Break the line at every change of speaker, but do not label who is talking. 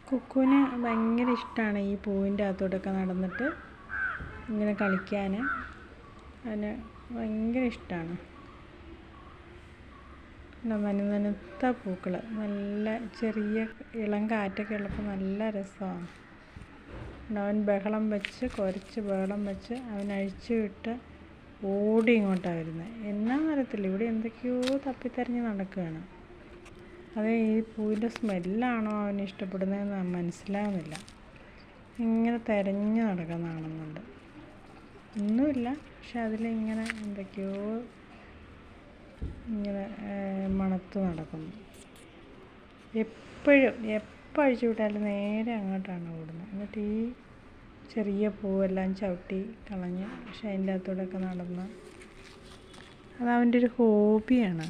കുക്കുവിന് ഭയങ്കര ഇഷ്ടമാണ് ഈ പൂവിൻ്റെ അകത്തോട്ടൊക്കെ നടന്നിട്ട് ഇങ്ങനെ കളിക്കാൻ. അതിന് ഭയങ്കര ഇഷ്ടമാണ്. നനുത്ത പൂക്കൾ, നല്ല ചെറിയ ഇളം കാറ്റൊക്കെ ഉള്ളപ്പോൾ നല്ല രസമാണ്. അവൻ ബഹളം വെച്ച് ബഹളം വെച്ച് അവൻ അഴിച്ചു വിട്ട് ഓടി ഇങ്ങോട്ടാണ് വരുന്നത്. എന്നാന്ന് അറിയത്തില്ല, ഇവിടെ എന്തൊക്കെയോ തപ്പിത്തെരഞ്ഞ് നടക്കുകയാണ്. അത് ഈ പൂവിൻ്റെ സ്മെല്ലാണോ അവന് ഇഷ്ടപ്പെടുന്നതെന്ന് മനസ്സിലാവുന്നില്ല. ഇങ്ങനെ തിരഞ്ഞ് നടക്കുന്ന കാണുന്നുണ്ട്. ഒന്നുമില്ല, പക്ഷെ അതിലിങ്ങനെ എന്തൊക്കെയോ ഇങ്ങനെ മണത്ത് നടക്കുന്നു. എപ്പോൾ അഴിച്ചു വിട്ടാലും നേരെ അങ്ങോട്ടാണ് ഓടുന്നത്. എന്നിട്ട് ഈ ചെറിയ പൂവെല്ലാം ചവിട്ടി കളഞ്ഞ്, പക്ഷെ അതിൻ്റെ അകത്തൂടെയൊക്കെ നടന്ന് അതവൻ്റെ ഒരു ഹോബിയാണ്.